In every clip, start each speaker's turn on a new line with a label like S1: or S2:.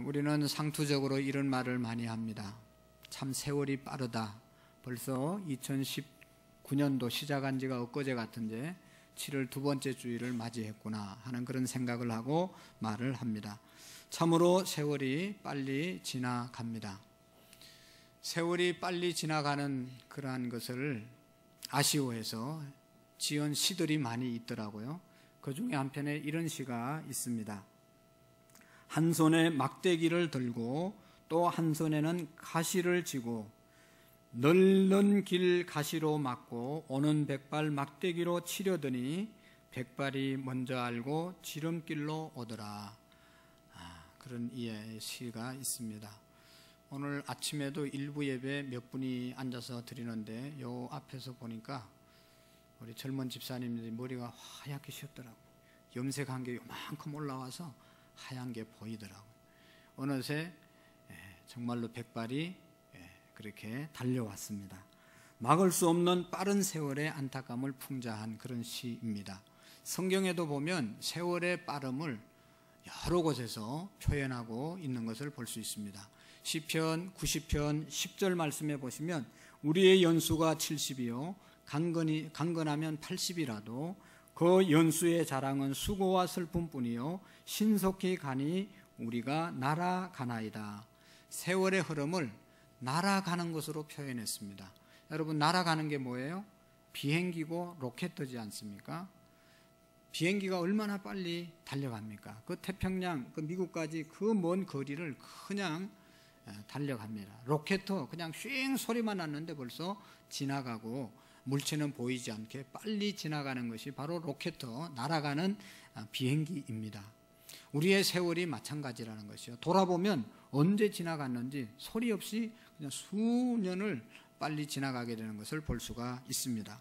S1: 우리는 상투적으로 이런 말을 많이 합니다. 참 세월이 빠르다. 벌써 2019년도 시작한 지가 엊그제 같은데 7월 두 번째 주일을 맞이했구나 하는 그런 생각을 하고 말을 합니다. 참으로 세월이 빨리 지나갑니다. 세월이 빨리 지나가는 그러한 것을 아쉬워해서 지은 시들이 많이 있더라고요. 그 중에 한편에 이런 시가 있습니다. 한 손에 막대기를 들고 또 한 손에는 가시를 쥐고 널는 길 가시로 막고 오는 백발 막대기로 치려더니 백발이 먼저 알고 지름길로 오더라. 그런 이해의 시가 있습니다. 오늘 아침에도 일부 예배 몇 분이 앉아서 드리는데 요 앞에서 보니까 우리 젊은 집사님들이 머리가 하얗게 쉬었더라고요. 염색한 게 요만큼 올라와서 하얀 게 보이더라고요. 어느새 정말로 백발이 그렇게 달려왔습니다. 막을 수 없는 빠른 세월의 안타까움을 풍자한 그런 시입니다. 성경에도 보면 세월의 빠름을 여러 곳에서 표현하고 있는 것을 볼 수 있습니다. 시편 90편 10절 말씀에 보시면 우리의 연수가 70이요 강건하면 80이라도 그 연수의 자랑은 수고와 슬픔뿐이요 신속히 가니 우리가 날아가나이다. 세월의 흐름을 날아가는 것으로 표현했습니다. 여러분, 날아가는 게 뭐예요? 비행기고 로켓이지 않습니까? 비행기가 얼마나 빨리 달려갑니까? 그 태평양, 그 미국까지 그 먼 거리를 그냥 달려갑니다. 로켓도 그냥 쉥 소리만 났는데 벌써 지나가고 물체는 보이지 않게 빨리 지나가는 것이 바로 로켓도 날아가는 비행기입니다. 우리의 세월이 마찬가지라는 것이요. 돌아보면 언제 지나갔는지 소리 없이 그냥 수년을 빨리 지나가게 되는 것을 볼 수가 있습니다.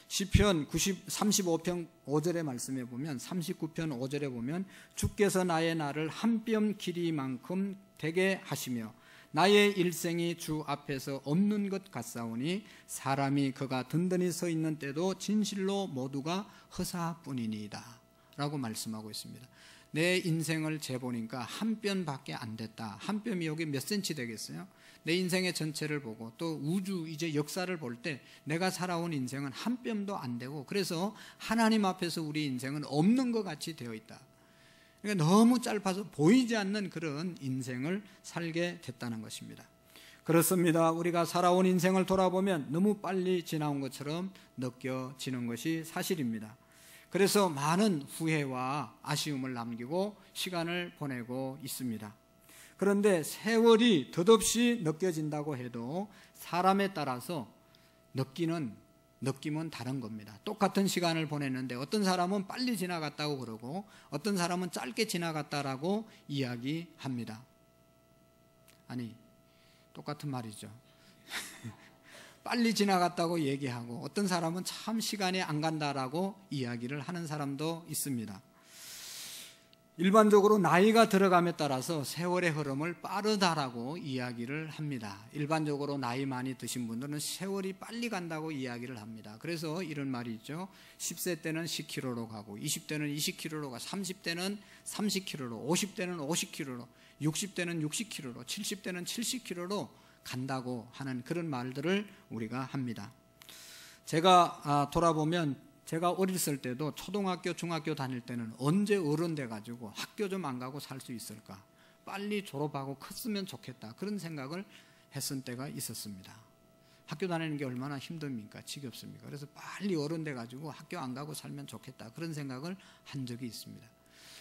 S1: 시편 35편 5절의 말씀에 보면 39편 5절에 보면 주께서 나의 날을 한 뼘 길이만큼 되게 하시며 나의 일생이 주 앞에서 없는 것 같사오니 사람이 그가 든든히 서 있는 때도 진실로 모두가 허사뿐이니이다 라고 말씀하고 있습니다. 내 인생을 재보니까 한 뼘밖에 안 됐다. 한 뼘이 여기 몇 센치 되겠어요? 내 인생의 전체를 보고 또 우주 이제 역사를 볼 때 내가 살아온 인생은 한 뼘도 안 되고 그래서 하나님 앞에서 우리 인생은 없는 것 같이 되어 있다. 그러니까 너무 짧아서 보이지 않는 그런 인생을 살게 됐다는 것입니다. 그렇습니다. 우리가 살아온 인생을 돌아보면 너무 빨리 지나온 것처럼 느껴지는 것이 사실입니다. 그래서 많은 후회와 아쉬움을 남기고 시간을 보내고 있습니다. 그런데 세월이 덧없이 느껴진다고 해도 사람에 따라서 느낌은 다른 겁니다. 똑같은 시간을 보냈는데 어떤 사람은 빨리 지나갔다고 그러고 어떤 사람은 짧게 지나갔다라고 이야기합니다. 아니, 똑같은 말이죠. 빨리 지나갔다고 얘기하고 어떤 사람은 참 시간이 안 간다라고 이야기를 하는 사람도 있습니다. 일반적으로 나이가 들어감에 따라서 세월의 흐름을 빠르다라고 이야기를 합니다. 일반적으로 나이 많이 드신 분들은 세월이 빨리 간다고 이야기를 합니다. 그래서 이런 말이 있죠. 10세 때는 10km로 가고 20대는 20km로 가고 30대는 30km로 50대는 50km로 60대는 60km로 70대는 70km로 간다고 하는 그런 말들을 우리가 합니다. 제가 돌아보면 제가 어렸을 때도 초등학교, 중학교 다닐 때는 언제 어른 돼가지고 학교 좀 안 가고 살 수 있을까? 빨리 졸업하고 컸으면 좋겠다. 그런 생각을 했을 때가 있었습니다. 학교 다니는 게 얼마나 힘듭니까? 지겹습니까? 그래서 빨리 어른 돼가지고 학교 안 가고 살면 좋겠다. 그런 생각을 한 적이 있습니다.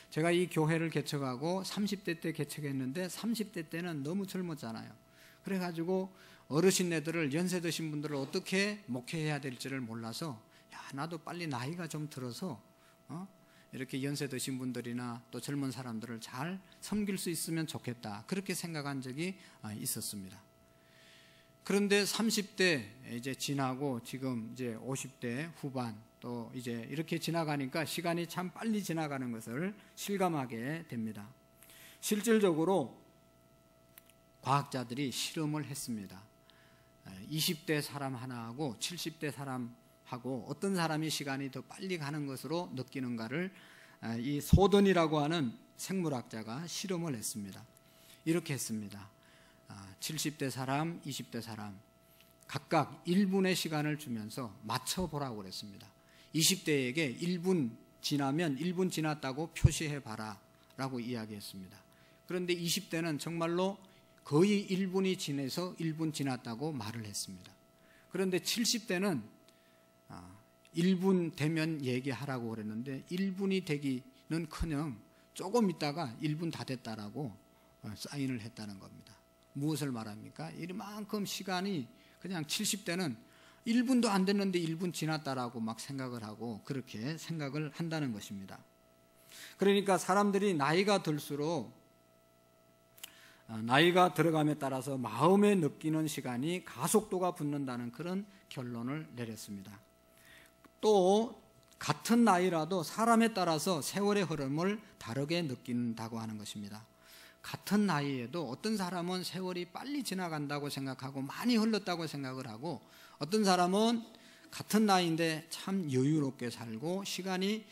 S1: 제가 이 교회를 개척하고 30대 때 개척했는데 30대 때는 너무 젊었잖아요. 그래가지고 어르신네들을 연세 드신 분들을 어떻게 목회해야 될지를 몰라서 나도 빨리 나이가 좀 들어서 이렇게 연세 드신 분들이나 또 젊은 사람들을 잘 섬길 수 있으면 좋겠다. 그렇게 생각한 적이 있었습니다. 그런데 30대 이제 지나고 지금 이제 50대 후반 또 이제 이렇게 지나가니까 시간이 참 빨리 지나가는 것을 실감하게 됩니다. 실질적으로 과학자들이 실험을 했습니다. 20대 사람 하나하고 70대 사람하고 어떤 사람이 시간이 더 빨리 가는 것으로 느끼는가를 이 소던이라고 하는 생물학자가 실험을 했습니다. 이렇게 했습니다. 70대 사람, 20대 사람 각각 1분의 시간을 주면서 맞춰보라고 그랬습니다. 20대에게 1분 지나면 1분 지났다고 표시해봐라 라고 이야기했습니다. 그런데 20대는 정말로 거의 1분이 지나서 1분 지났다고 말을 했습니다. 그런데 70대는 1분 되면 얘기하라고 그랬는데 1분이 되기는커녕 조금 있다가 1분 다 됐다라고 사인을 했다는 겁니다. 무엇을 말합니까? 이만큼 시간이 그냥 70대는 1분도 안 됐는데 1분 지났다라고 막 생각을 하고 그렇게 생각을 한다는 것입니다. 그러니까 사람들이 나이가 들수록 나이가 들어감에 따라서 마음에 느끼는 시간이 가속도가 붙는다는 그런 결론을 내렸습니다. 또 같은 나이라도 사람에 따라서 세월의 흐름을 다르게 느낀다고 하는 것입니다. 같은 나이에도 어떤 사람은 세월이 빨리 지나간다고 생각하고 많이 흘렀다고 생각을 하고 어떤 사람은 같은 나이인데 참 여유롭게 살고 시간이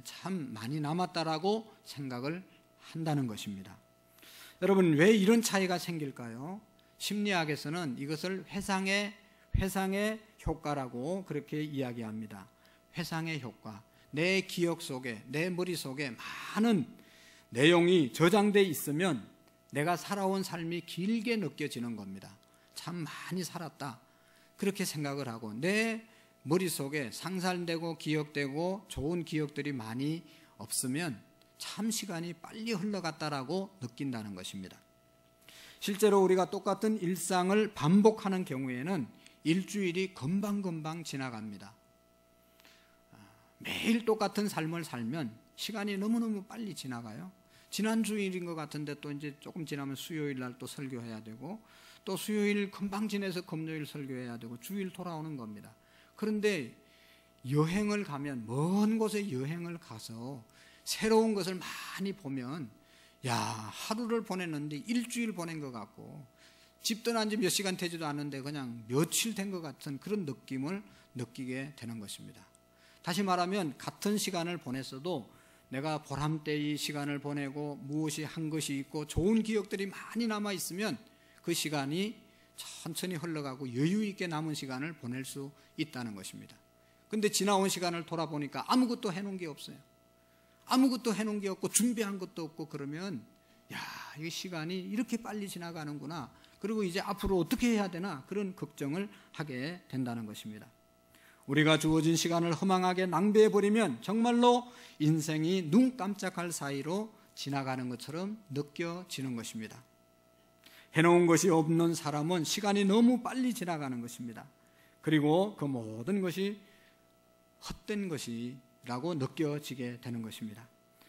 S1: 참 많이 남았다라고 생각을 한다는 것입니다. 여러분, 왜 이런 차이가 생길까요? 심리학에서는 이것을 회상의 효과라고 그렇게 이야기합니다. 회상의 효과. 내 기억 속에, 내 머릿속에 많은 내용이 저장되어 있으면 내가 살아온 삶이 길게 느껴지는 겁니다. 참 많이 살았다. 그렇게 생각을 하고 내 머릿속에 상상되고 기억되고 좋은 기억들이 많이 없으면 참 시간이 빨리 흘러갔다라고 느낀다는 것입니다. 실제로 우리가 똑같은 일상을 반복하는 경우에는 일주일이 금방금방 지나갑니다. 매일 똑같은 삶을 살면 시간이 너무너무 빨리 지나가요. 지난 주일인 것 같은데 또 이제 조금 지나면 수요일 날 또 설교해야 되고 또 수요일 금방 지내서 금요일 설교해야 되고 주일 돌아오는 겁니다. 그런데 여행을 가면 먼 곳에 여행을 가서 새로운 것을 많이 보면 야, 하루를 보냈는데 일주일 보낸 것 같고 집 떠난 지 몇 시간 되지도 않는데 그냥 며칠 된 것 같은 그런 느낌을 느끼게 되는 것입니다. 다시 말하면 같은 시간을 보냈어도 내가 보람되이 시간을 보내고 무엇이 한 것이 있고 좋은 기억들이 많이 남아있으면 그 시간이 천천히 흘러가고 여유 있게 남은 시간을 보낼 수 있다는 것입니다. 그런데 지나온 시간을 돌아보니까 아무것도 해놓은 게 없어요. 아무것도 해놓은 게 없고 준비한 것도 없고 그러면 야, 이 시간이 이렇게 빨리 지나가는구나. 그리고 이제 앞으로 어떻게 해야 되나 그런 걱정을 하게 된다는 것입니다. 우리가 주어진 시간을 허망하게 낭비해버리면 정말로 인생이 눈 깜짝할 사이로 지나가는 것처럼 느껴지는 것입니다. 해놓은 것이 없는 사람은 시간이 너무 빨리 지나가는 것입니다. 그리고 그 모든 것이 헛된 것이라고 느껴지게 되는 것입니다.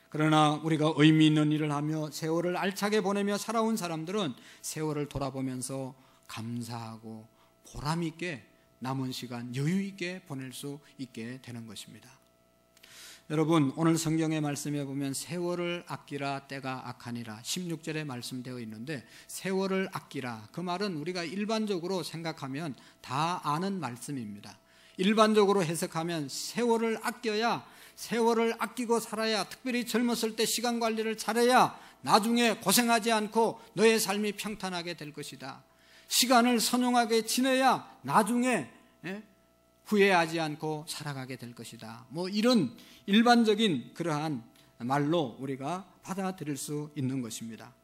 S1: 그러나 우리가 의미 있는 일을 하며 세월을 알차게 보내며 살아온 사람들은 세월을 돌아보면서 감사하고 보람 있게 남은 시간 여유 있게 보낼 수 있게 되는 것입니다. 여러분, 오늘 성경의 말씀에 보면 세월을 아끼라 때가 악하니라 16절에 말씀되어 있는데 세월을 아끼라, 그 말은 우리가 일반적으로 생각하면 다 아는 말씀입니다. 일반적으로 해석하면 세월을 아껴야, 세월을 아끼고 살아야, 특별히 젊었을 때 시간 관리를 잘해야 나중에 고생하지 않고 너의 삶이 평탄하게 될 것이다. 시간을 선용하게 지내야 나중에 후회하지 않고 살아가게 될 것이다. 뭐 이런 일반적인 그러한 말로 우리가 받아들일 수 있는 것입니다.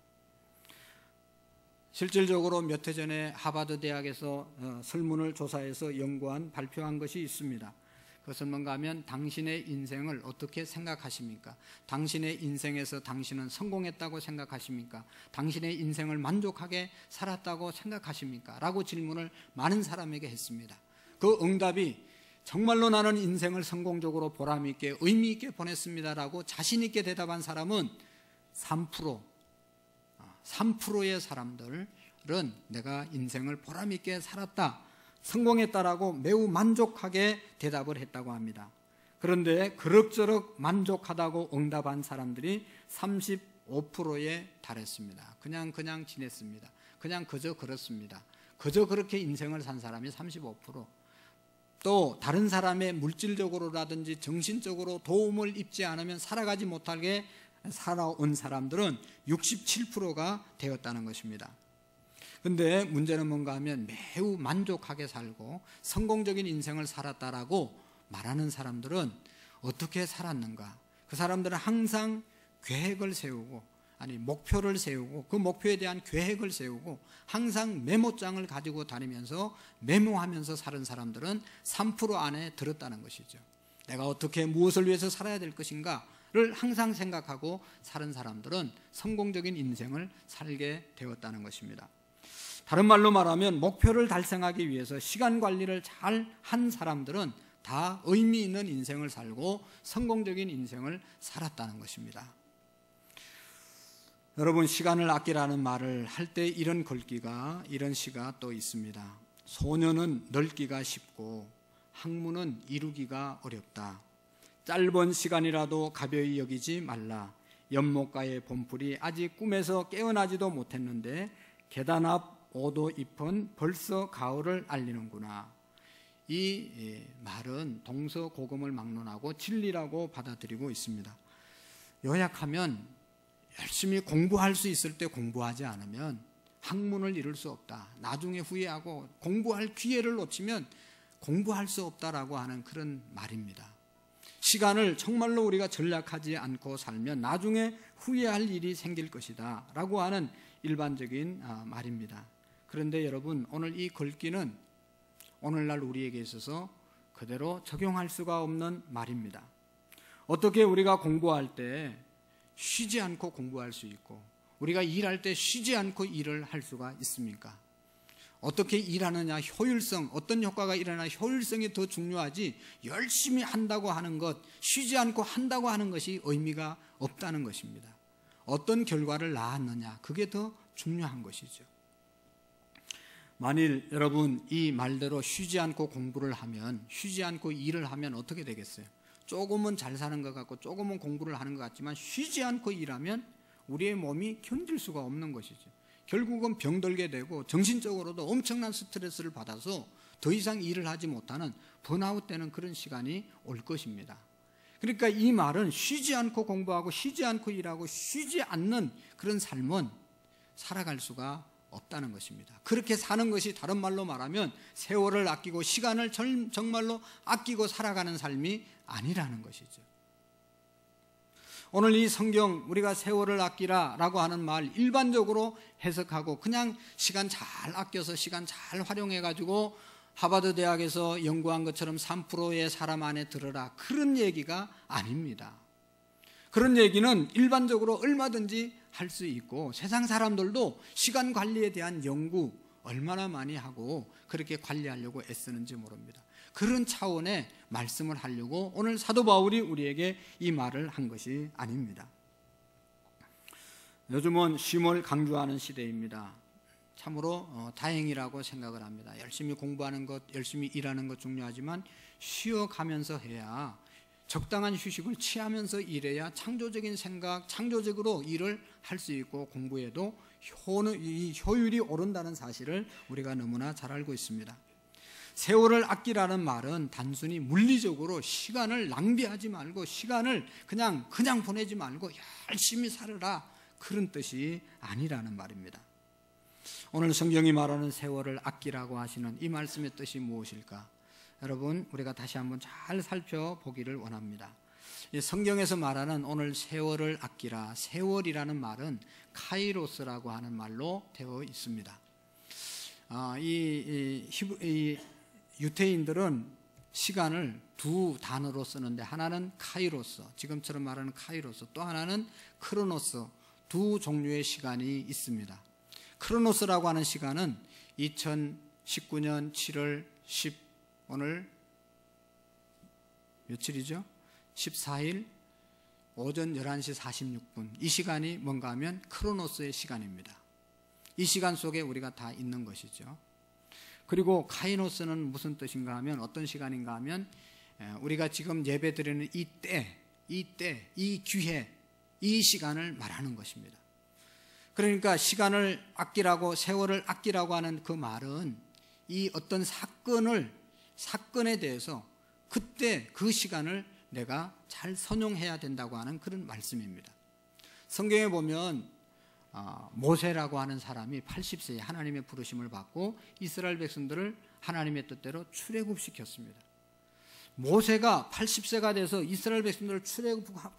S1: 실질적으로 몇 해 전에 하버드 대학에서 설문을 조사해서 연구한 발표한 것이 있습니다. 그것은 뭔가 하면 당신의 인생을 어떻게 생각하십니까? 당신의 인생에서 당신은 성공했다고 생각하십니까? 당신의 인생을 만족하게 살았다고 생각하십니까? 라고 질문을 많은 사람에게 했습니다. 그 응답이 정말로 나는 인생을 성공적으로 보람있게 의미있게 보냈습니다라고 자신있게 대답한 사람은 3%의 사람들은 내가 인생을 보람있게 살았다, 성공했다라고 매우 만족하게 대답을 했다고 합니다. 그런데 그럭저럭 만족하다고 응답한 사람들이 35%에 달했습니다. 그냥 지냈습니다. 그냥 그저 그렇습니다. 그저 그렇게 인생을 산 사람이 35%. 또 다른 사람의 물질적으로라든지 정신적으로 도움을 입지 않으면 살아가지 못하게 살아온 사람들은 67%가 되었다는 것입니다. 그런데 문제는 뭔가 하면 매우 만족하게 살고 성공적인 인생을 살았다라고 말하는 사람들은 어떻게 살았는가? 그 사람들은 항상 계획을 세우고, 목표를 세우고, 그 목표에 대한 계획을 세우고 항상 메모장을 가지고 다니면서 메모하면서 사는 사람들은 3% 안에 들었다는 것이죠. 내가 어떻게 무엇을 위해서 살아야 될 것인가를 항상 생각하고 사는 사람들은 성공적인 인생을 살게 되었다는 것입니다. 다른 말로 말하면 목표를 달성하기 위해서 시간 관리를 잘 한 사람들은 다 의미 있는 인생을 살고 성공적인 인생을 살았다는 것입니다. 여러분, 시간을 아끼라는 말을 할 때 이런 시가 또 있습니다. 소년은 넓기가 쉽고 학문은 이루기가 어렵다. 짧은 시간이라도 가벼이 여기지 말라. 연못가의 봄풀이 아직 꿈에서 깨어나지도 못했는데 계단 앞 오도 잎은 벌써 가을을 알리는구나. 이 말은 동서고금을 막론하고 진리라고 받아들이고 있습니다. 요약하면 열심히 공부할 수 있을 때 공부하지 않으면 학문을 이룰 수 없다. 나중에 후회하고 공부할 기회를 놓치면 공부할 수 없다라고 하는 그런 말입니다. 시간을 정말로 우리가 전략하지 않고 살면 나중에 후회할 일이 생길 것이다 라고 하는 일반적인 말입니다. 그런데 여러분, 오늘 이 글귀는 오늘날 우리에게 있어서 그대로 적용할 수가 없는 말입니다. 어떻게 우리가 공부할 때 쉬지 않고 공부할 수 있고 우리가 일할 때 쉬지 않고 일을 할 수가 있습니까? 어떻게 일하느냐, 효율성, 어떤 효과가 일어나 효율성이 더 중요하지 열심히 한다고 하는 것, 쉬지 않고 한다고 하는 것이 의미가 없다는 것입니다. 어떤 결과를 낳았느냐, 그게 더 중요한 것이죠. 만일 여러분 이 말대로 쉬지 않고 공부를 하면, 쉬지 않고 일을 하면 어떻게 되겠어요? 조금은 잘 사는 것 같고 조금은 공부를 하는 것 같지만 쉬지 않고 일하면 우리의 몸이 견딜 수가 없는 것이죠. 결국은 병들게 되고 정신적으로도 엄청난 스트레스를 받아서 더 이상 일을 하지 못하는 번아웃 되는 그런 시간이 올 것입니다. 그러니까 이 말은 쉬지 않고 공부하고 쉬지 않고 일하고 쉬지 않는 그런 삶은 살아갈 수가 없다는 것입니다. 그렇게 사는 것이 다른 말로 말하면 세월을 아끼고 시간을 정말로 아끼고 살아가는 삶이 아니라는 것이죠. 오늘 이 성경 우리가 세월을 아끼라라고 하는 말 일반적으로 해석하고 그냥 시간 잘 아껴서 시간 잘 활용해가지고 하버드 대학에서 연구한 것처럼 3%의 사람 안에 들어라, 그런 얘기가 아닙니다. 그런 얘기는 일반적으로 얼마든지 할 수 있고 세상 사람들도 시간 관리에 대한 연구 얼마나 많이 하고 그렇게 관리하려고 애쓰는지 모릅니다. 그런 차원의 말씀을 하려고 오늘 사도 바울이 우리에게 이 말을 한 것이 아닙니다. 요즘은 쉼을 강조하는 시대입니다. 참으로 다행이라고 생각을 합니다. 열심히 공부하는 것, 열심히 일하는 것 중요하지만 쉬어가면서 해야, 적당한 휴식을 취하면서 일해야 창조적인 생각, 창조적으로 일을 할 수 있고 공부에도 효율이 오른다는 사실을 우리가 너무나 잘 알고 있습니다. 세월을 아끼라는 말은 단순히 물리적으로 시간을 낭비하지 말고 시간을 그냥 보내지 말고 열심히 살아라, 그런 뜻이 아니라는 말입니다. 오늘 성경이 말하는 세월을 아끼라고 하시는 이 말씀의 뜻이 무엇일까? 여러분, 우리가 다시 한번 잘 살펴보기를 원합니다. 성경에서 말하는 오늘 세월을 아끼라, 세월이라는 말은 카이로스라고 하는 말로 되어 있습니다. 이 유태인들은 시간을 두 단어로 쓰는데 하나는 카이로스, 지금처럼 말하는 카이로스, 또 하나는 크로노스, 두 종류의 시간이 있습니다. 크로노스라고 하는 시간은 2019년 7월 10, 오늘 며칠이죠? 14일 오전 11시 46분, 이 시간이 뭔가 하면 크로노스의 시간입니다. 이 시간 속에 우리가 다 있는 것이죠. 그리고 카이노스는 무슨 뜻인가 하면, 어떤 시간인가 하면 우리가 지금 예배 드리는 이 기회, 이 시간을 말하는 것입니다. 그러니까 시간을 아끼라고, 세월을 아끼라고 하는 그 말은 이 어떤 사건에 대해서 그때 그 시간을 내가 잘 선용해야 된다고 하는 그런 말씀입니다. 성경에 보면 모세라고 하는 사람이 80세에 하나님의 부르심을 받고 이스라엘 백성들을 하나님의 뜻대로 출애굽시켰습니다. 모세가 80세가 돼서 이스라엘 백성들을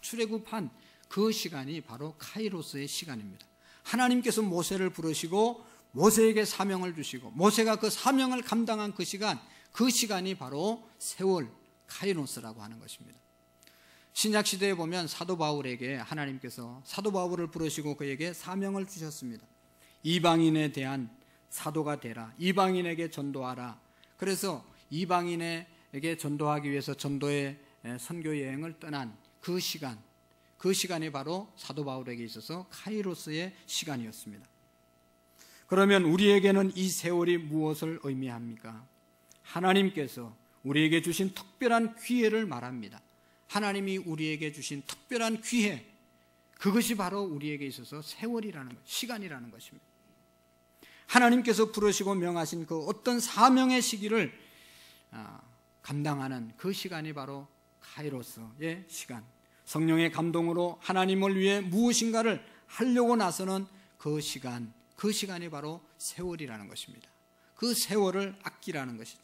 S1: 출애굽한 그 시간이 바로 카이로스의 시간입니다. 하나님께서 모세를 부르시고 모세에게 사명을 주시고 모세가 그 사명을 감당한 그 시간이 바로 세월 카이로스라고 하는 것입니다. 신약시대에 보면 사도 바울에게 하나님께서 사도 바울을 부르시고 그에게 사명을 주셨습니다. 이방인에 대한 사도가 되라. 이방인에게 전도하라. 그래서 이방인에게 전도하기 위해서 전도의 선교 여행을 떠난 그 시간이 바로 사도 바울에게 있어서 카이로스의 시간이었습니다. 그러면 우리에게는 이 세월이 무엇을 의미합니까? 하나님께서 우리에게 주신 특별한 기회를 말합니다. 하나님이 우리에게 주신 특별한 기회, 그것이 바로 우리에게 있어서 세월이라는 것, 시간이라는 것입니다. 하나님께서 부르시고 명하신 그 어떤 사명의 시기를 감당하는 그 시간이 바로 카이로스의 시간, 성령의 감동으로 하나님을 위해 무엇인가를 하려고 나서는 그 시간이 바로 세월이라는 것입니다. 그 세월을 아끼라는 것이죠.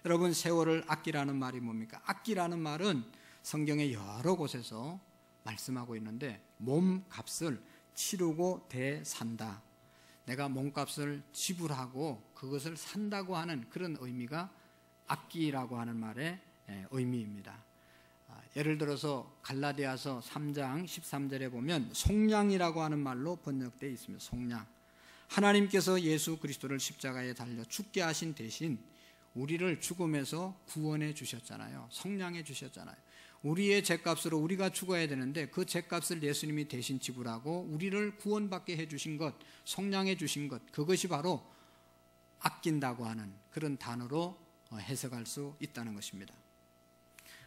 S1: 여러분, 세월을 아끼라는 말이 뭡니까? 아끼라는 말은 성경의 여러 곳에서 말씀하고 있는데 몸값을 치르고 대산다. 내가 몸값을 지불하고 그것을 산다고 하는 그런 의미가 아끼라고 하는 말의 의미입니다. 예를 들어서 갈라디아서 3장 13절에 보면 속량이라고 하는 말로 번역되어 있습니다. 속량. 하나님께서 예수 그리스도를 십자가에 달려 죽게 하신 대신 우리를 죽음에서 구원해 주셨잖아요. 속량해 주셨잖아요. 우리의 죄값으로 우리가 죽어야 되는데 그 죄값을 예수님이 대신 지불하고 우리를 구원받게 해주신 것, 속량해 주신 것, 그것이 바로 아낀다고 하는 그런 단어로 해석할 수 있다는 것입니다.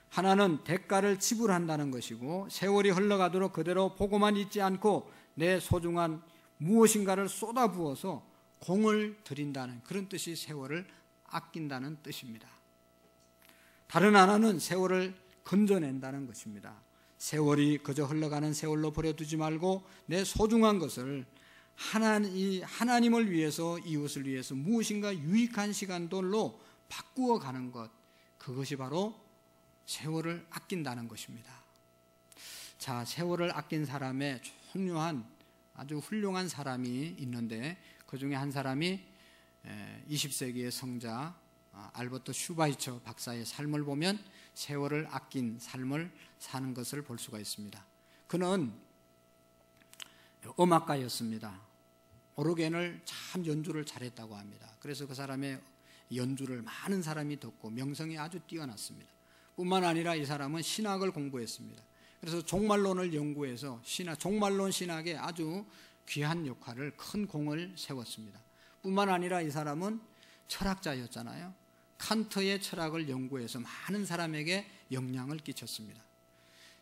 S1: 하나는 대가를 지불한다는 것이고 세월이 흘러가도록 그대로 보고만 있지 않고 내 소중한 무엇인가를 쏟아부어서 공을 들인다는 그런 뜻이 세월을 아낀다는 뜻입니다. 다른 하나는 세월을 건져낸다는 것입니다. 세월이 그저 흘러가는 세월로 버려두지 말고 내 소중한 것을 하나님을 위해서, 이웃을 위해서 무엇인가 유익한 시간들로 바꾸어 가는 것, 그것이 바로 세월을 아낀다는 것입니다. 자, 세월을 아낀 사람의 중요한 아주 훌륭한 사람이 있는데 그 중에 한 사람이 20세기의 성자 알버트 슈바이처 박사의 삶을 보면 세월을 아낀 삶을 사는 것을 볼 수가 있습니다. 그는 음악가였습니다. 오르겐을 참 연주를 잘했다고 합니다. 그래서 그 사람의 연주를 많은 사람이 듣고 명성이 아주 뛰어났습니다. 뿐만 아니라 이 사람은 신학을 공부했습니다. 그래서 종말론을 연구해서 종말론 신학에 아주 귀한 역할을, 큰 공을 세웠습니다. 뿐만 아니라 이 사람은 철학자였잖아요. 칸트의 철학을 연구해서 많은 사람에게 영향을 끼쳤습니다.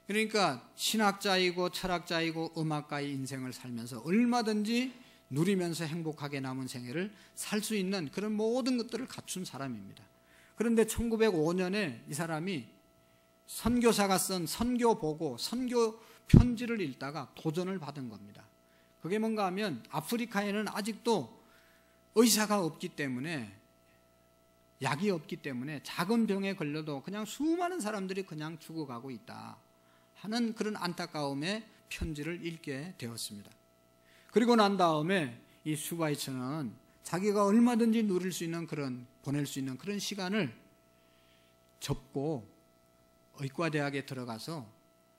S1: 그러니까 신학자이고 철학자이고 음악가의 인생을 살면서 얼마든지 누리면서 행복하게 남은 생애를 살 수 있는 그런 모든 것들을 갖춘 사람입니다. 그런데 1905년에 이 사람이 선교사가 쓴 선교보고, 선교 편지를 읽다가 도전을 받은 겁니다. 그게 뭔가 하면 아프리카에는 아직도 의사가 없기 때문에, 약이 없기 때문에 작은 병에 걸려도 그냥 수많은 사람들이 그냥 죽어가고 있다 하는 그런 안타까움의 편지를 읽게 되었습니다. 그리고 난 다음에 이 슈바이처는 자기가 얼마든지 누릴 수 있는 보낼 수 있는 그런 시간을 접고 의과대학에 들어가서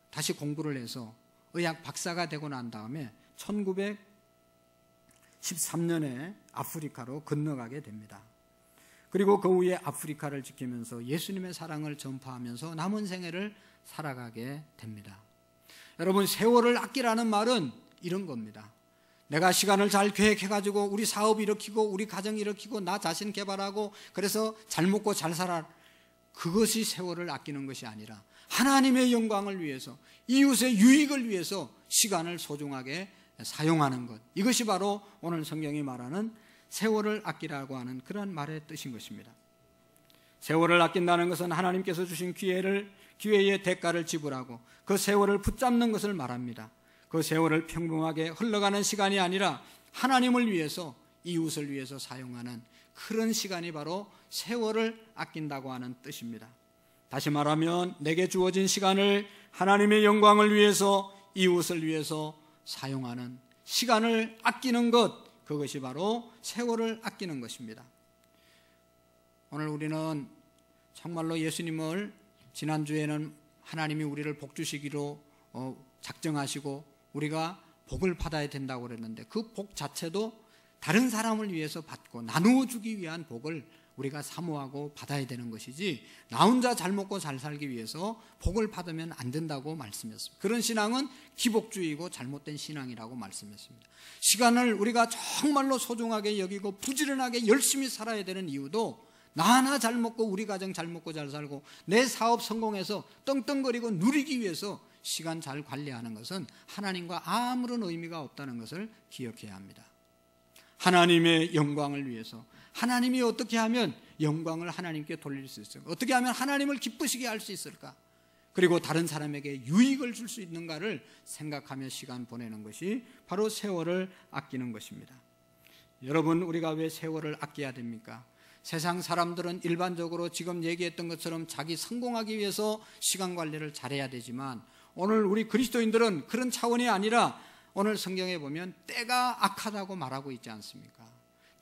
S1: 다시 공부를 해서 의학 박사가 되고 난 다음에 1913년에 아프리카로 건너가게 됩니다. 그리고 그 후에 아프리카를 지키면서 예수님의 사랑을 전파하면서 남은 생애를 살아가게 됩니다. 여러분, 세월을 아끼라는 말은 이런 겁니다. 내가 시간을 잘 계획해가지고 우리 사업 일으키고 우리 가정 일으키고 나 자신 개발하고 그래서 잘 먹고 잘 살아, 그것이 세월을 아끼는 것이 아니라 하나님의 영광을 위해서, 이웃의 유익을 위해서 시간을 소중하게 사용하는 것, 이것이 바로 오늘 성경이 말하는 세월을 아끼라고 하는 그런 말의 뜻인 것입니다. 세월을 아낀다는 것은 하나님께서 주신 기회의 대가를 지불하고 그 세월을 붙잡는 것을 말합니다. 그 세월을 평범하게 흘러가는 시간이 아니라 하나님을 위해서, 이웃을 위해서 사용하는 그런 시간이 바로 세월을 아낀다고 하는 뜻입니다. 다시 말하면 내게 주어진 시간을 하나님의 영광을 위해서, 이웃을 위해서 사용하는 시간을 아끼는 것, 그것이 바로 세월을 아끼는 것입니다. 오늘 우리는 정말로 예수님을, 지난주에는 하나님이 우리를 복 주시기로 작정하시고 우리가 복을 받아야 된다고 그랬는데, 그 복 자체도 다른 사람을 위해서 받고 나누어 주기 위한 복을 우리가 사모하고 받아야 되는 것이지, 나 혼자 잘 먹고 잘 살기 위해서 복을 받으면 안 된다고 말씀했습니다. 그런 신앙은 기복주의이고 잘못된 신앙이라고 말씀했습니다. 시간을 우리가 정말로 소중하게 여기고 부지런하게 열심히 살아야 되는 이유도, 나 하나 잘 먹고 우리 가정 잘 먹고 잘 살고 내 사업 성공해서 떵떵거리고 누리기 위해서 시간 잘 관리하는 것은 하나님과 아무런 의미가 없다는 것을 기억해야 합니다. 하나님의 영광을 위해서, 하나님이 어떻게 하면 영광을 하나님께 돌릴 수 있을까? 어떻게 하면 하나님을 기쁘시게 할 수 있을까? 그리고 다른 사람에게 유익을 줄 수 있는가를 생각하며 시간 보내는 것이 바로 세월을 아끼는 것입니다. 여러분, 우리가 왜 세월을 아껴야 됩니까? 세상 사람들은 일반적으로 지금 얘기했던 것처럼 자기 성공하기 위해서 시간 관리를 잘해야 되지만, 오늘 우리 그리스도인들은 그런 차원이 아니라 오늘 성경에 보면 때가 악하다고 말하고 있지 않습니까?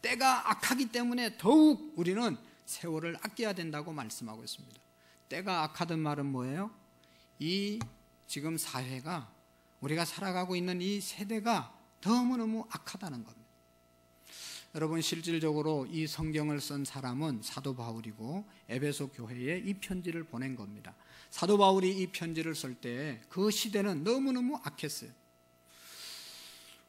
S1: 때가 악하기 때문에 더욱 우리는 세월을 아껴야 된다고 말씀하고 있습니다. 때가 악하단 말은 뭐예요? 이 지금 사회가, 우리가 살아가고 있는 이 세대가 너무너무 악하다는 겁니다. 여러분, 실질적으로 이 성경을 쓴 사람은 사도 바울이고 에베소 교회에 이 편지를 보낸 겁니다. 사도 바울이 이 편지를 쓸 때 그 시대는 너무너무 악했어요.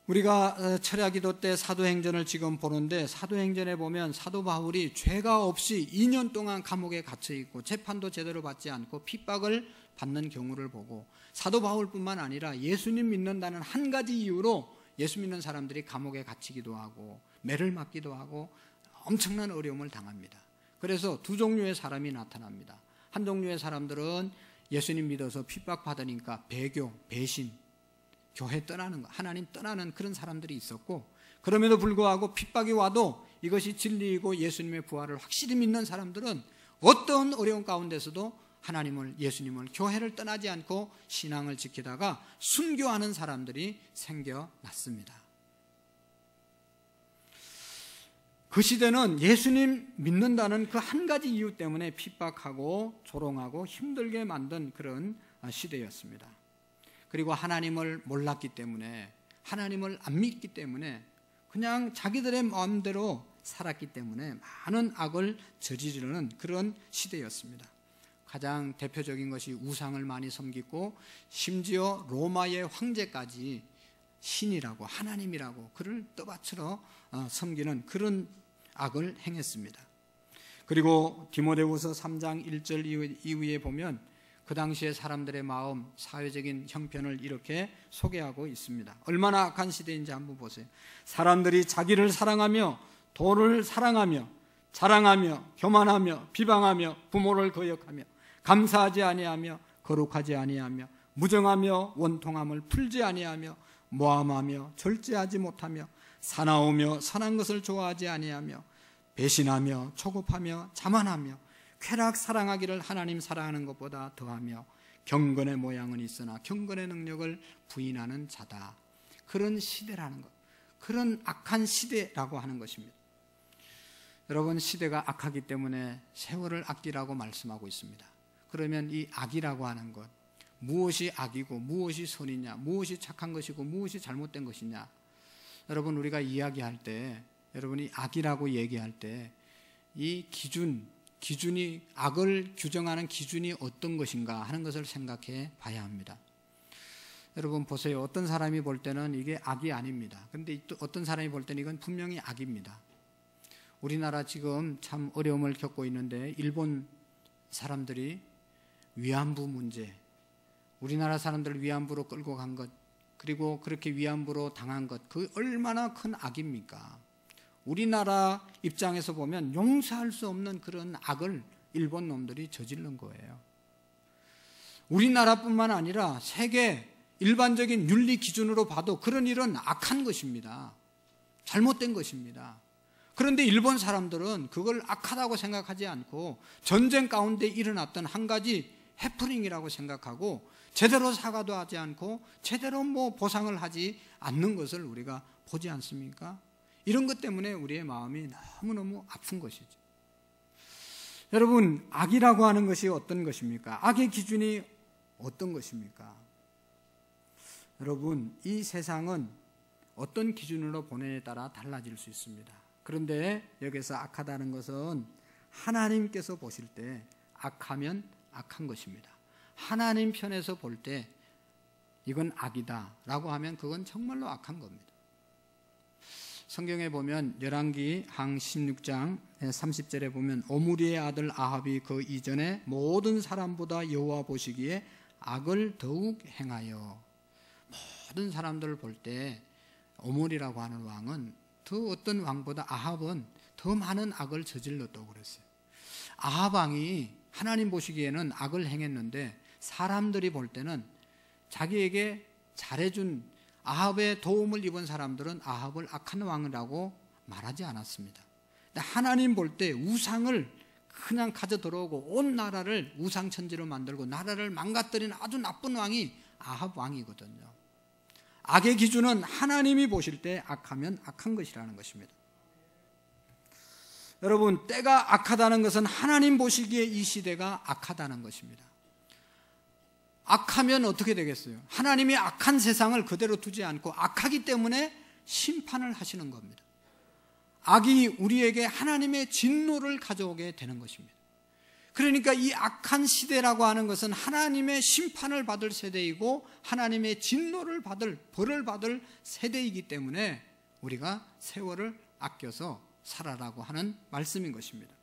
S1: 우리가 철야기도 때 사도행전을 지금 보는데, 사도행전에 보면 사도 바울이 죄가 없이 2년 동안 감옥에 갇혀 있고 재판도 제대로 받지 않고 핍박을 받는 경우를 보고, 사도 바울뿐만 아니라 예수님 믿는다는 한 가지 이유로 예수 믿는 사람들이 감옥에 갇히기도 하고 매를 맞기도 하고 엄청난 어려움을 당합니다. 그래서 두 종류의 사람이 나타납니다. 한 종류의 사람들은 예수님 믿어서 핍박받으니까 배교, 배신, 교회 떠나는 거, 하나님 떠나는 그런 사람들이 있었고, 그럼에도 불구하고 핍박이 와도 이것이 진리이고 예수님의 부활을 확실히 믿는 사람들은 어떤 어려운 가운데서도 하나님을, 예수님을, 교회를 떠나지 않고 신앙을 지키다가 순교하는 사람들이 생겨났습니다. 그 시대는 예수님 믿는다는 그 한 가지 이유 때문에 핍박하고 조롱하고 힘들게 만든 그런 시대였습니다. 그리고 하나님을 몰랐기 때문에, 하나님을 안 믿기 때문에 그냥 자기들의 마음대로 살았기 때문에 많은 악을 저지르는 그런 시대였습니다. 가장 대표적인 것이 우상을 많이 섬기고, 심지어 로마의 황제까지 신이라고, 하나님이라고 그를 떠받쳐 섬기는 그런 악을 행했습니다. 그리고 디모데후서 3장 1절 이후에 보면 그 당시에 사람들의 마음, 사회적인 형편을 이렇게 소개하고 있습니다. 얼마나 악한 시대인지 한번 보세요. 사람들이 자기를 사랑하며 돈을 사랑하며 자랑하며 교만하며 비방하며 부모를 거역하며 감사하지 아니하며 거룩하지 아니하며 무정하며 원통함을 풀지 아니하며 모함하며 절제하지 못하며 사나우며 선한 것을 좋아하지 아니하며 배신하며 초급하며 자만하며 쾌락 사랑하기를 하나님 사랑하는 것보다 더하며 경건의 모양은 있으나 경건의 능력을 부인하는 자다. 그런 시대라는 것, 그런 악한 시대라고 하는 것입니다. 여러분, 시대가 악하기 때문에 세월을 아끼라고 말씀하고 있습니다. 그러면 이 악이라고 하는 것, 무엇이 악이고 무엇이 선이냐, 무엇이 착한 것이고 무엇이 잘못된 것이냐, 여러분, 우리가 이야기할 때, 여러분이 악이라고 얘기할 때 이 기준이, 악을 규정하는 기준이 어떤 것인가 하는 것을 생각해 봐야 합니다. 여러분 보세요. 어떤 사람이 볼 때는 이게 악이 아닙니다. 그런데 또 어떤 사람이 볼 때는 이건 분명히 악입니다. 우리나라 지금 참 어려움을 겪고 있는데, 일본 사람들이 위안부 문제, 우리나라 사람들을 위안부로 끌고 간 것, 그리고 그렇게 위안부로 당한 것, 그 얼마나 큰 악입니까? 우리나라 입장에서 보면 용서할 수 없는 그런 악을 일본 놈들이 저지른 거예요. 우리나라뿐만 아니라 세계 일반적인 윤리 기준으로 봐도 그런 일은 악한 것입니다. 잘못된 것입니다. 그런데 일본 사람들은 그걸 악하다고 생각하지 않고 전쟁 가운데 일어났던 한 가지 해프닝이라고 생각하고 제대로 사과도 하지 않고 제대로 보상을 하지 않는 것을 우리가 보지 않습니까? 이런 것 때문에 우리의 마음이 너무너무 아픈 것이죠. 여러분, 악이라고 하는 것이 어떤 것입니까? 악의 기준이 어떤 것입니까? 여러분, 이 세상은 어떤 기준으로 보느냐에 따라 달라질 수 있습니다. 그런데 여기서 악하다는 것은 하나님께서 보실 때 악하면 악한 것입니다. 하나님 편에서 볼 때 이건 악이다 라고 하면 그건 정말로 악한 겁니다. 성경에 보면 열왕기 한 16장 30절에 보면 오므리의 아들 아합이 그 이전에 모든 사람보다 여호와 보시기에 악을 더욱 행하여, 모든 사람들을 볼 때 오므리라고 하는 왕은 더 어떤 왕보다 아합은 더 많은 악을 저질렀다고 그랬어요. 아합 왕이 하나님 보시기에는 악을 행했는데 사람들이 볼 때는 자기에게 잘해준 아합의 도움을 입은 사람들은 아합을 악한 왕이라고 말하지 않았습니다. 근데 하나님 볼 때 우상을 그냥 가져 들어오고 온 나라를 우상천지로 만들고 나라를 망가뜨린 아주 나쁜 왕이 아합 왕이거든요. 악의 기준은 하나님이 보실 때 악하면 악한 것이라는 것입니다. 여러분, 때가 악하다는 것은 하나님 보시기에 이 시대가 악하다는 것입니다. 악하면 어떻게 되겠어요? 하나님이 악한 세상을 그대로 두지 않고 악하기 때문에 심판을 하시는 겁니다. 악이 우리에게 하나님의 진노를 가져오게 되는 것입니다. 그러니까 이 악한 시대라고 하는 것은 하나님의 심판을 받을 세대이고 하나님의 진노를 받을, 벌을 받을 세대이기 때문에 우리가 세월을 아껴서 살아라고 하는 말씀인 것입니다.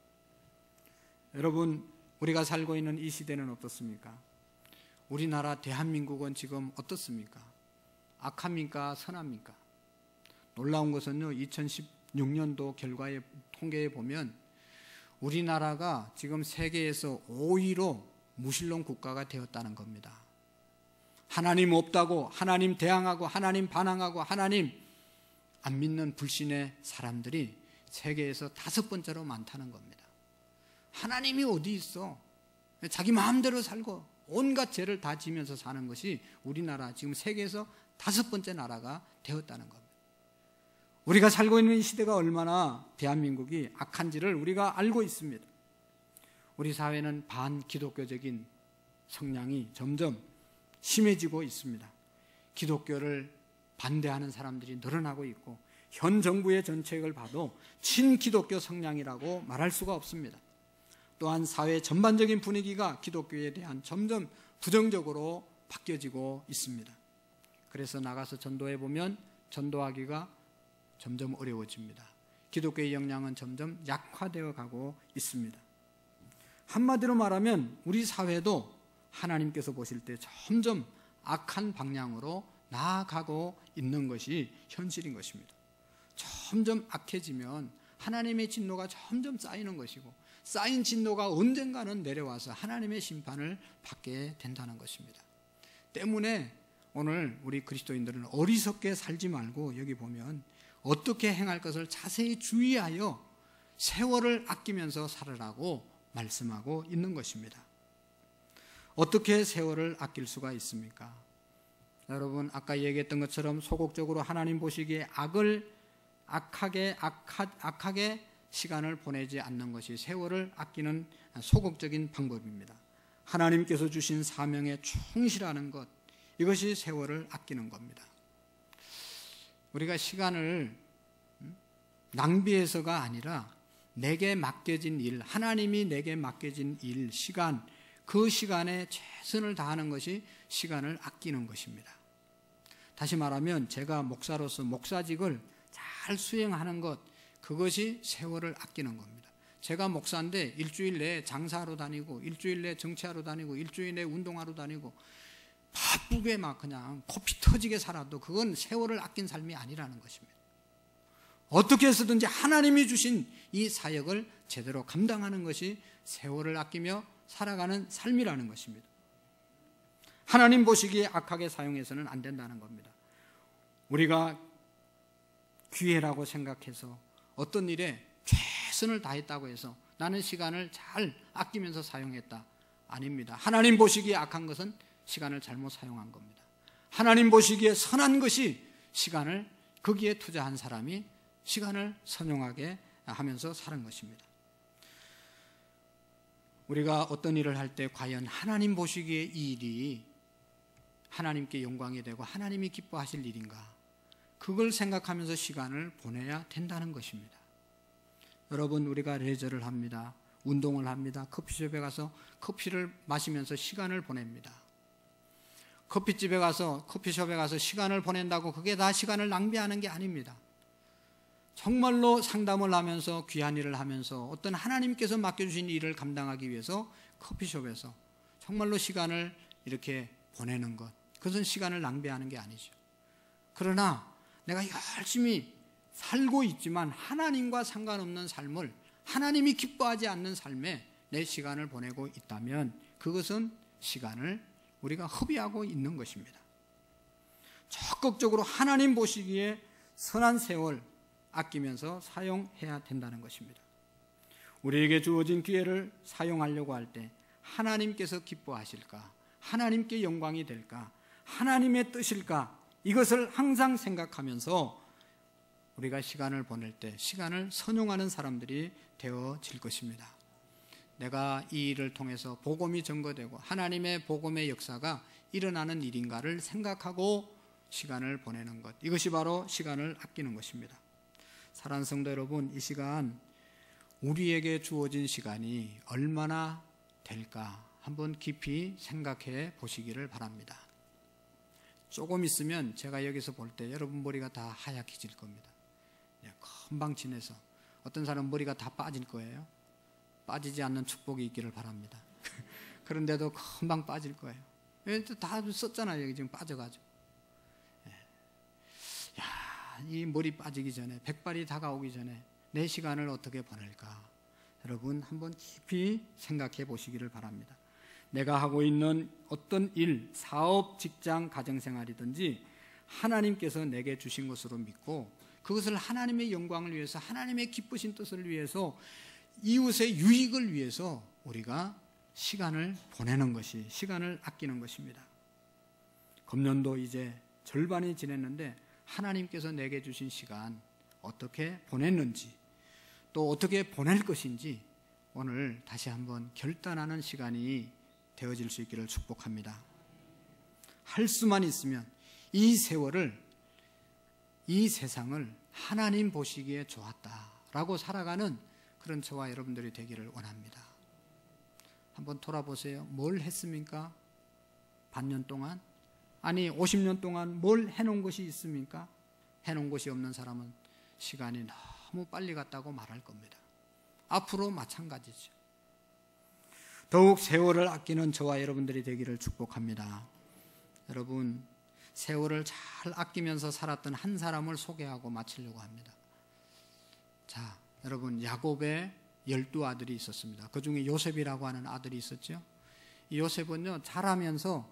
S1: 여러분, 우리가 살고 있는 이 시대는 어떻습니까? 우리나라 대한민국은 지금 어떻습니까? 악합니까? 선합니까? 놀라운 것은요, 2016년도 결과의 통계에 보면 우리나라가 지금 세계에서 5위로 무신론 국가가 되었다는 겁니다. 하나님 없다고, 하나님 대항하고, 하나님 반항하고, 하나님 안 믿는 불신의 사람들이 세계에서 5번째로 많다는 겁니다. 하나님이 어디 있어? 자기 마음대로 살고 온갖 죄를 다 지면서 사는 것이 우리나라 지금 세계에서 5번째 나라가 되었다는 겁니다. 우리가 살고 있는 이 시대가 얼마나 대한민국이 악한지를 우리가 알고 있습니다. 우리 사회는 반기독교적인 성향이 점점 심해지고 있습니다. 기독교를 반대하는 사람들이 늘어나고 있고 현 정부의 정책을 봐도 친기독교 성향이라고 말할 수가 없습니다. 또한 사회 전반적인 분위기가 기독교에 대한 점점 부정적으로 바뀌어지고 있습니다. 그래서 나가서 전도해 보면 전도하기가 점점 어려워집니다. 기독교의 역량은 점점 약화되어 가고 있습니다. 한마디로 말하면 우리 사회도 하나님께서 보실 때 점점 악한 방향으로 나아가고 있는 것이 현실인 것입니다. 점점 악해지면 하나님의 진노가 점점 쌓이는 것이고 쌓인 진노가 언젠가는 내려와서 하나님의 심판을 받게 된다는 것입니다. 때문에 오늘 우리 그리스도인들은 어리석게 살지 말고 여기 보면 어떻게 행할 것을 자세히 주의하여 세월을 아끼면서 살으라고 말씀하고 있는 것입니다. 어떻게 세월을 아낄 수가 있습니까? 여러분, 아까 얘기했던 것처럼 소극적으로 하나님 보시기에 악하게 시간을 보내지 않는 것이 세월을 아끼는 소극적인 방법입니다. 하나님께서 주신 사명에 충실하는 것, 이것이 세월을 아끼는 겁니다. 우리가 시간을 낭비해서가 아니라 내게 맡겨진 일, 하나님이 내게 맡겨진 일, 시간, 그 시간에 최선을 다하는 것이 시간을 아끼는 것입니다. 다시 말하면 제가 목사로서 목사직을 잘 수행하는 것, 그것이 세월을 아끼는 겁니다. 제가 목사인데 일주일 내에 장사하러 다니고 일주일 내에 정치하러 다니고 일주일 내에 운동하러 다니고 바쁘게 막 그냥 코피 터지게 살아도 그건 세월을 아낀 삶이 아니라는 것입니다. 어떻게 해서든지 하나님이 주신 이 사역을 제대로 감당하는 것이 세월을 아끼며 살아가는 삶이라는 것입니다. 하나님 보시기에 악하게 사용해서는 안 된다는 겁니다. 우리가 기회라고 생각해서 어떤 일에 최선을 다했다고 해서 나는 시간을 잘 아끼면서 사용했다. 아닙니다. 하나님 보시기에 악한 것은 시간을 잘못 사용한 겁니다. 하나님 보시기에 선한 것이 시간을 거기에 투자한 사람이 시간을 선용하게 하면서 사는 것입니다. 우리가 어떤 일을 할 때 과연 하나님 보시기에 이 일이 하나님께 영광이 되고 하나님이 기뻐하실 일인가, 그걸 생각하면서 시간을 보내야 된다는 것입니다. 여러분, 우리가 레저를 합니다. 운동을 합니다. 커피숍에 가서 커피를 마시면서 시간을 보냅니다. 커피집에 가서, 커피숍에 가서 시간을 보낸다고 그게 다 시간을 낭비하는 게 아닙니다. 정말로 상담을 하면서 귀한 일을 하면서 어떤 하나님께서 맡겨주신 일을 감당하기 위해서 커피숍에서 정말로 시간을 이렇게 보내는 것, 그것은 시간을 낭비하는 게 아니죠. 그러나 내가 열심히 살고 있지만 하나님과 상관없는 삶을, 하나님이 기뻐하지 않는 삶에 내 시간을 보내고 있다면 그것은 시간을 우리가 허비하고 있는 것입니다. 적극적으로 하나님 보시기에 선한 세월 아끼면서 사용해야 된다는 것입니다. 우리에게 주어진 기회를 사용하려고 할 때 하나님께서 기뻐하실까, 하나님께 영광이 될까, 하나님의 뜻일까, 이것을 항상 생각하면서 우리가 시간을 보낼 때 시간을 선용하는 사람들이 되어질 것입니다. 내가 이 일을 통해서 복음이 증거되고 하나님의 복음의 역사가 일어나는 일인가를 생각하고 시간을 보내는 것, 이것이 바로 시간을 아끼는 것입니다. 사랑하는 성도 여러분, 이 시간 우리에게 주어진 시간이 얼마나 될까 한번 깊이 생각해 보시기를 바랍니다. 조금 있으면 제가 여기서 볼 때 여러분 머리가 다 하얗게질 겁니다. 금방 지내서 어떤 사람은 머리가 다 빠질 거예요. 빠지지 않는 축복이 있기를 바랍니다. 그런데도 금방 빠질 거예요. 다 썼잖아요. 지금 빠져가지고. 이 머리 빠지기 전에, 백발이 다가오기 전에 내 시간을 어떻게 보낼까? 여러분 한번 깊이 생각해 보시기를 바랍니다. 내가 하고 있는 어떤 일, 사업, 직장, 가정생활이든지 하나님께서 내게 주신 것으로 믿고 그것을 하나님의 영광을 위해서, 하나님의 기쁘신 뜻을 위해서, 이웃의 유익을 위해서 우리가 시간을 보내는 것이, 시간을 아끼는 것입니다. 금년도 이제 절반이 지났는데 하나님께서 내게 주신 시간 어떻게 보냈는지, 또 어떻게 보낼 것인지 오늘 다시 한번 결단하는 시간이 되어질 수 있기를 축복합니다. 할 수만 있으면 이 세월을, 이 세상을 하나님 보시기에 좋았다라고 살아가는 그런 저와 여러분들이 되기를 원합니다. 한번 돌아보세요. 뭘 했습니까? 반년 동안? 아니 50년 동안 뭘 해놓은 것이 있습니까? 해놓은 것이 없는 사람은 시간이 너무 빨리 갔다고 말할 겁니다. 앞으로 마찬가지죠. 더욱 세월을 아끼는 저와 여러분들이 되기를 축복합니다. 여러분, 세월을 잘 아끼면서 살았던 한 사람을 소개하고 마치려고 합니다. 자, 여러분, 야곱의 12아들이 있었습니다. 그 중에 요셉이라고 하는 아들이 있었죠. 이 요셉은요, 자라면서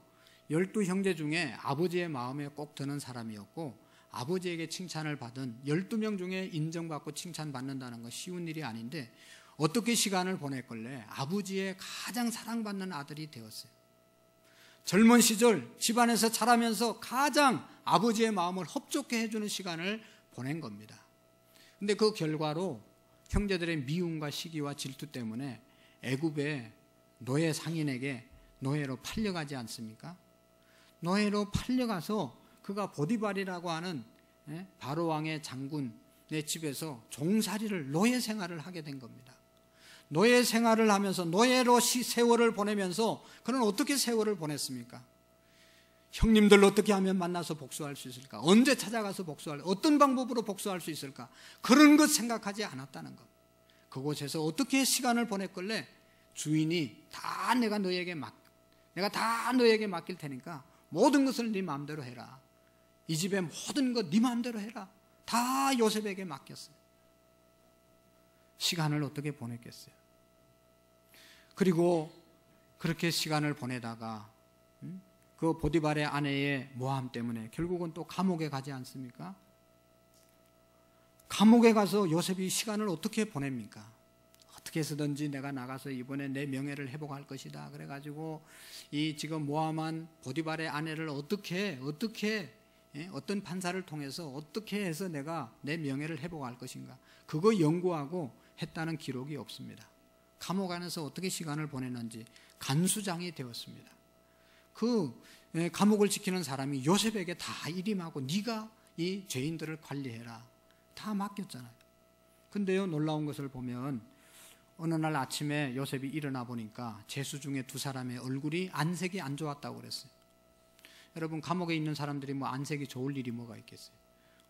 S1: 12형제 중에 아버지의 마음에 꼭 드는 사람이었고, 아버지에게 칭찬을 받은 12명 중에 인정받고 칭찬받는다는 건 쉬운 일이 아닌데 어떻게 시간을 보냈길래 아버지의 가장 사랑받는 아들이 되었어요. 젊은 시절 집안에서 자라면서 가장 아버지의 마음을 흡족해 해주는 시간을 보낸 겁니다. 근데 그 결과로 형제들의 미움과 시기와 질투 때문에 애굽의 노예 상인에게 노예로 팔려가지 않습니까? 노예로 팔려가서 그가 보디발이라고 하는 바로 왕의 장군의 집에서 종살이를, 노예 생활을 하게 된 겁니다. 노예 생활을 하면서 노예로 세월을 보내면서 그는 어떻게 세월을 보냈습니까? 형님들 어떻게 하면 만나서 복수할 수 있을까? 언제 찾아가서 복수할, 어떤 방법으로 복수할 수 있을까? 그런 것 생각하지 않았다는 것. 그곳에서 어떻게 시간을 보냈길래 주인이 다 내가 너에게 맡길 테니까 모든 것을 네 마음대로 해라. 이 집의 모든 것 네 마음대로 해라. 다 요셉에게 맡겼어요. 시간을 어떻게 보냈겠어요? 그리고 그렇게 시간을 보내다가 그 보디발의 아내의 모함 때문에 결국은 또 감옥에 가지 않습니까? 감옥에 가서 요셉이 시간을 어떻게 보냅니까? 어떻게 해서든지 내가 나가서 이번에 내 명예를 회복할 것이다. 그래가지고 이 지금 모함한 보디발의 아내를 어떤 판사를 통해서 어떻게 해서 내가 내 명예를 회복할 것인가, 그거 연구하고 했다는 기록이 없습니다. 감옥 안에서 어떻게 시간을 보냈는지 간수장이 되었습니다. 그 감옥을 지키는 사람이 요셉에게 다 일임하고 네가 이 죄인들을 관리해라 다 맡겼잖아요. 근데요, 놀라운 것을 보면 어느 날 아침에 요셉이 일어나 보니까 죄수 중에 두 사람의 얼굴이 안색이 안 좋았다고 그랬어요. 여러분, 감옥에 있는 사람들이 뭐 안색이 좋을 일이 뭐가 있겠어요?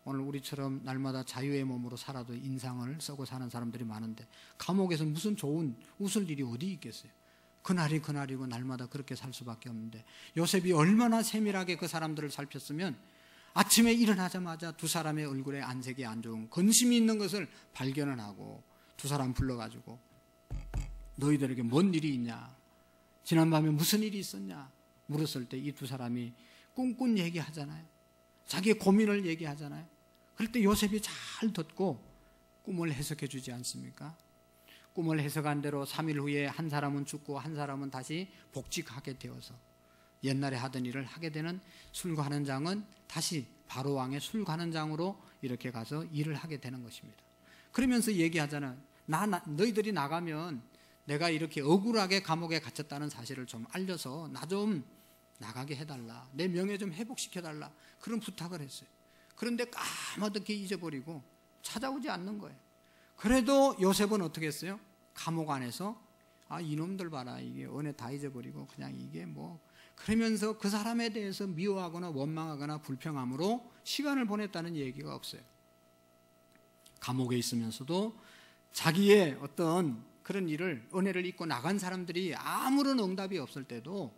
S1: 오늘 우리처럼 날마다 자유의 몸으로 살아도 인상을 쓰고 사는 사람들이 많은데 감옥에서 무슨 좋은 웃을 일이 어디 있겠어요? 그날이 그날이고 날마다 그렇게 살 수밖에 없는데 요셉이 얼마나 세밀하게 그 사람들을 살폈으면 아침에 일어나자마자 두 사람의 얼굴에 안색이 안 좋은 근심이 있는 것을 발견을 하고 두 사람 불러가지고 너희들에게 뭔 일이 있냐, 지난밤에 무슨 일이 있었냐 물었을 때 이 두 사람이 꿍꿍 얘기하잖아요. 자기의 고민을 얘기하잖아요. 그럴 때 요셉이 잘 듣고 꿈을 해석해 주지 않습니까? 꿈을 해석한 대로 3일 후에 한 사람은 죽고 한 사람은 다시 복직하게 되어서 옛날에 하던 일을 하게 되는 술관원장은 다시 바로왕의 술관원장으로 이렇게 가서 일을 하게 되는 것입니다. 그러면서 얘기하잖아요. 너희들이 나가면 내가 이렇게 억울하게 감옥에 갇혔다는 사실을 좀 알려서 나 좀 나가게 해달라, 내 명예 좀 회복시켜달라, 그런 부탁을 했어요. 그런데 까마득히 잊어버리고 찾아오지 않는 거예요. 그래도 요셉은 어떻게 했어요? 감옥 안에서 이놈들 봐라, 이게 은혜 다 잊어버리고 그냥 이게 뭐, 그러면서 그 사람에 대해서 미워하거나 원망하거나 불평함으로 시간을 보냈다는 얘기가 없어요. 감옥에 있으면서도 자기의 어떤 그런 일을, 은혜를 잊고 나간 사람들이 아무런 응답이 없을 때도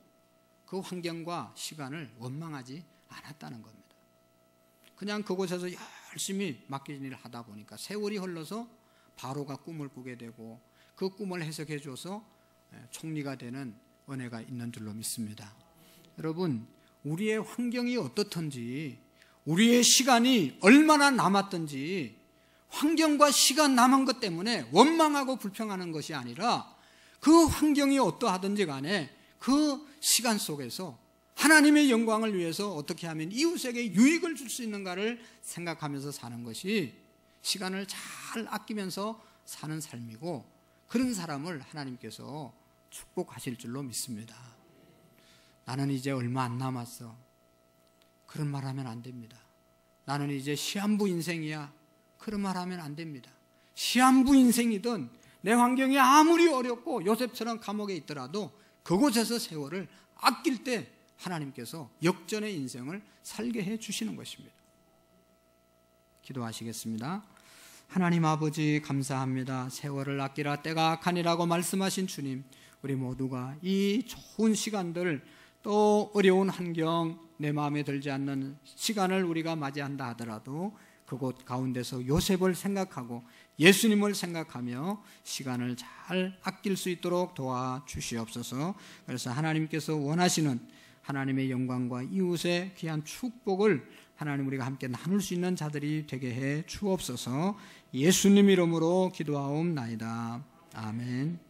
S1: 그 환경과 시간을 원망하지 않았다는 겁니다. 그냥 그곳에서 열심히 맡긴 일을 하다 보니까 세월이 흘러서 바로가 꿈을 꾸게 되고 그 꿈을 해석해 줘서 총리가 되는 은혜가 있는 줄로 믿습니다. 여러분, 우리의 환경이 어떻든지, 우리의 시간이 얼마나 남았든지 환경과 시간 남은 것 때문에 원망하고 불평하는 것이 아니라 그 환경이 어떠하든지 간에 그 시간 속에서 하나님의 영광을 위해서 어떻게 하면 이웃에게 유익을 줄 수 있는가를 생각하면서 사는 것이 시간을 잘 아끼면서 사는 삶이고, 그런 사람을 하나님께서 축복하실 줄로 믿습니다. 나는 이제 얼마 안 남았어, 그런 말 하면 안 됩니다. 나는 이제 시한부 인생이야, 그런 말 하면 안 됩니다. 시한부 인생이든 내 환경이 아무리 어렵고 요셉처럼 감옥에 있더라도 그곳에서 세월을 아낄 때 하나님께서 역전의 인생을 살게 해 주시는 것입니다. 기도하시겠습니다. 하나님 아버지, 감사합니다. 세월을 아끼라 때가 악하니라고 말씀하신 주님, 우리 모두가 이 좋은 시간들, 또 어려운 환경, 내 마음에 들지 않는 시간을 우리가 맞이한다 하더라도 그곳 가운데서 요셉을 생각하고 예수님을 생각하며 시간을 잘 아낄 수 있도록 도와주시옵소서. 그래서 하나님께서 원하시는 하나님의 영광과 이웃의 귀한 축복을 하나님 우리가 함께 나눌 수 있는 자들이 되게 해 주옵소서. 예수님 이름으로 기도하옵나이다. 아멘.